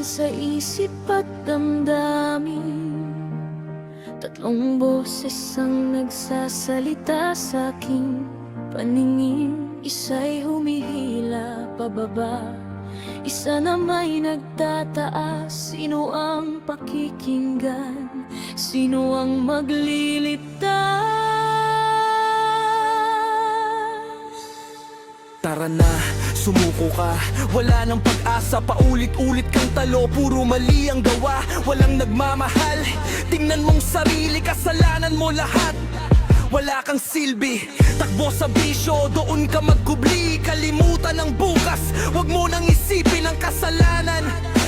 Ayon sa isip at damdamin, tatlong boses ang nagsasalita sa aking paningin. Isa'y humihila pababa, isa na may nagtataas. Sino ang pakikinggan? Sino ang maglilitaw? Tara na, sumuko ka. Wala nang pag-asa, paulit-ulit kang talo. Puro mali ang gawa, walang nagmamahal. Tingnan mong sarili, kasalanan mo lahat. Wala kang silbi, takbo sa bisyo, doon ka magkubli. Kalimutan ang bukas, wag mo nang isipin ang kasalanan.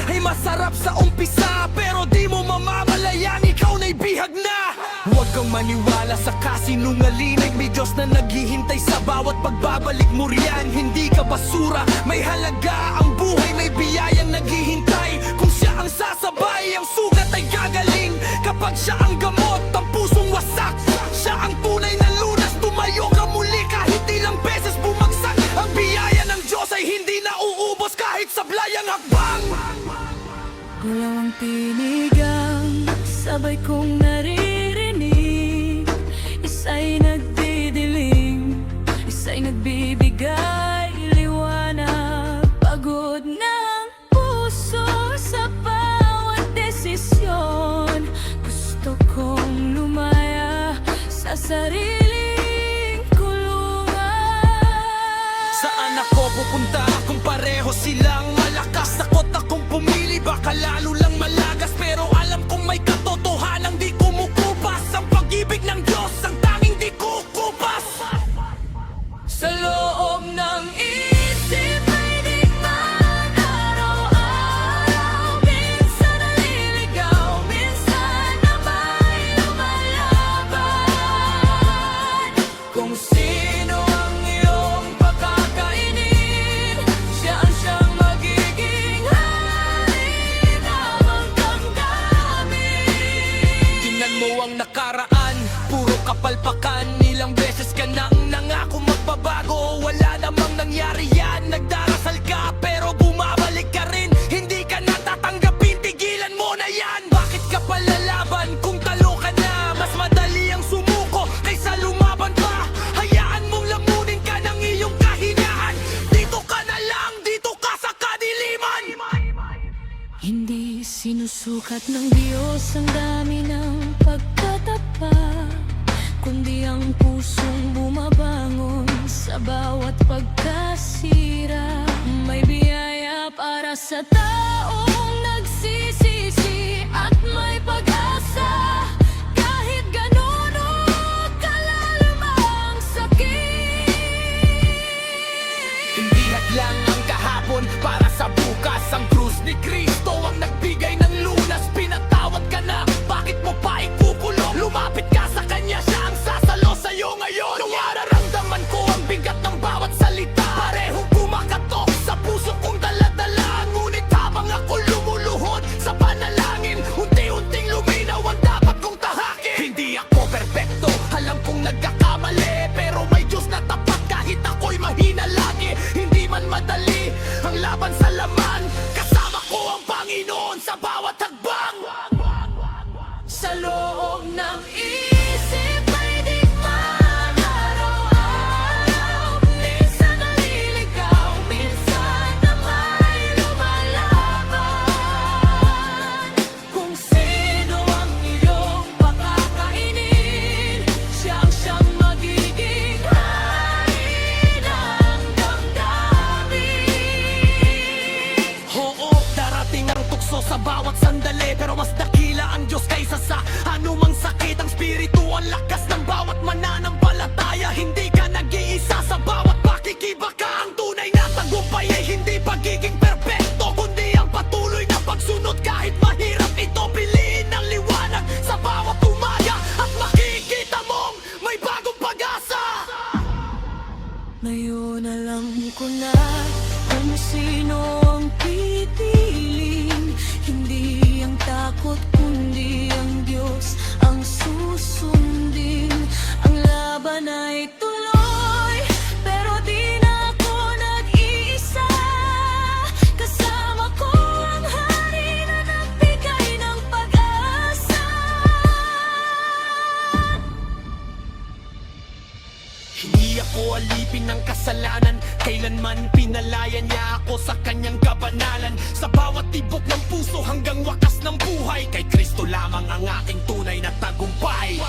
Ay masarap sa umpisa, pero di mo mamamalayan, ikaw na'y bihag na. Huwag kang maniwala sa kasinungaling, may Diyos na naghihintay sa bawat pagbabalik mo riyan. Hindi ka basura, may halaga ang buhay, may biyayang naghihintay. Kung siya ang sasabay, ang sugat ay gagaling. Kapag siya ang gamot, ang pusong wasak, siya ang tunay na lunas. Tumayo ka muli kahit ilang beses bumagsak. Ang biyaya ng Diyos ay hindi na uubos kahit sablay ang hakbang. Walang pinigang, sabay kong naririnig. Isa'y nagdidilim, isa'y nagbibigay liwanag. Pagod ng puso sa bawat desisyon, gusto kong lumaya sa sariling kulungan. Saan ako pupunta kung pareho silang malakas? Takot akong pumili, baka lalo lang malagas. Pero alam kong may katotohanan di kumukupas. Ang pag-ibig ng Diyos ang tanging di kukupas. Sa loob ng isip ay digmaan, araw-araw. Minsan naliligaw, minsan na may lumalaban. Kung sino ang iyong pagkakainin, siya ang siyang magiging hari ng damdamin. Tingnan mo ang nakaraan, puro kapalpakan. Ilang beses ka nang nangako magbabago, wala namang nangyari yan. Nagdarasal ka pero bumabalik ka rin. Hindi ka natatanggapin, tigilan mo na yan. Bakit ka palalaban kung talo ka na? Mas madali ang sumuko kaysa lumaban pa. Hayaan mong lamunin ka ng iyong kahinaan. Dito ka na lang, dito ka sa kadiliman. Hindi sinusukat ng Diyos ang dami ng pagtatapa, kundi ang pusong bumabangon sa bawat pagkasira. May biyaya para sa taong nagsisisi at may pag-asa. Kahit ganuno kalalim ang sakit, Hindi hadlang ang kahapon para sa bukas. Ang krus ni Kristo ang nagbigay ng lunas. Pinatawad ka na, bakit mo pa ikukulong? Lumapit ka sa Kanya, siya ang sasalo sa'yo ngayon. Nararamdaman ko ang bigat ng bawat salita, parehong kumakatok sa puso kong dala-dala. Ngunit habang ako lumuluhod sa panalangin, unti-unting luminaw ang dapat kong tahakin. Hindi ako perpekto, alam kong nagkakamali, pero may Diyos na tapat kahit ako'y mahina lagi. Hindi man madali ang laban sa laman, kasama ko ang Panginoon sa bawat hagbang. sa loob ng isip ay digmaan, araw-araw. Minsan naliligaw, minsan na may lumalaban. Kung sino ang iyong pakakainin, siya ang siyang magiging hari ng damdamin. Oo, darating ang tukso sa bawat sandali, pero mas dakila ang Diyos kaysa sa anumang sakit. Ang spirito ang lakas ng bawat mananampalataya. Hindi ka nag-iisa sa bawat pakikibaka. Ang tunay na tagumpay ay hindi pagiging perpekto, kundi ang patuloy na pagsunod kahit mahirap ito. Piliin ang liwanag sa bawat umaga at makikita mong may bagong pag-asa. Ngayon alam ko na kung sino ang pipiliin. Hindi ang takot kundi ang Diyos ang susundin. Ang laban ay tuloy, pero di na ako nag-iisa. Kasama ko ang hari Pinalaya niya ako sa kanyang kabanalan, sa bawat tibok ng puso hanggang wakas ng buhay. Kay Kristo lamang ang aking tunay na tagumpay.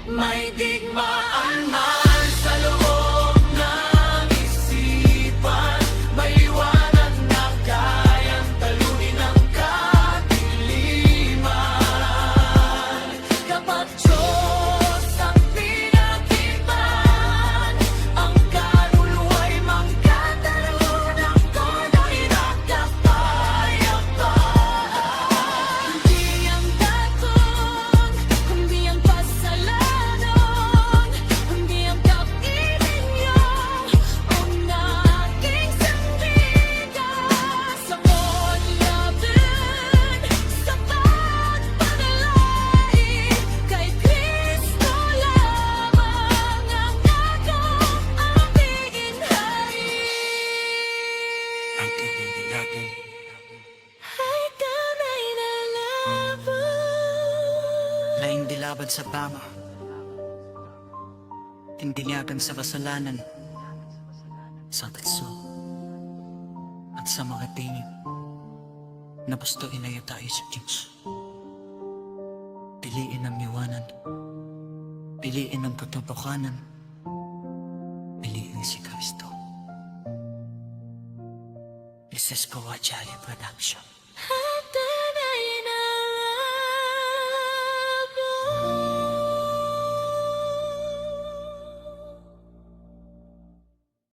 May digmaan man sa loob ng isipan, may liwanag na kayang talunin ang kadiliman. Kapag Diyos ang pinagitan, ang kaluluwa'y magkatalunan ko na hinakapayapaan. Hindi ang daton, hindi ang pasalanon, hindi ang kapiling niyo ang aking sandigan. Sa konlaban, sa pagpagalain, kay Kristo lamang ang akong aaminhain. Ang tinilagin Ay tunay na laban. Laing dilaban sa tama, tindinyagan sa kasalanan, sa tatso, at sa mga tingin na basto inayo tayo sa Diyos. Piliin ang iwanan, piliin ang katotohanan, piliin si Kristo. This is Kawachali Production.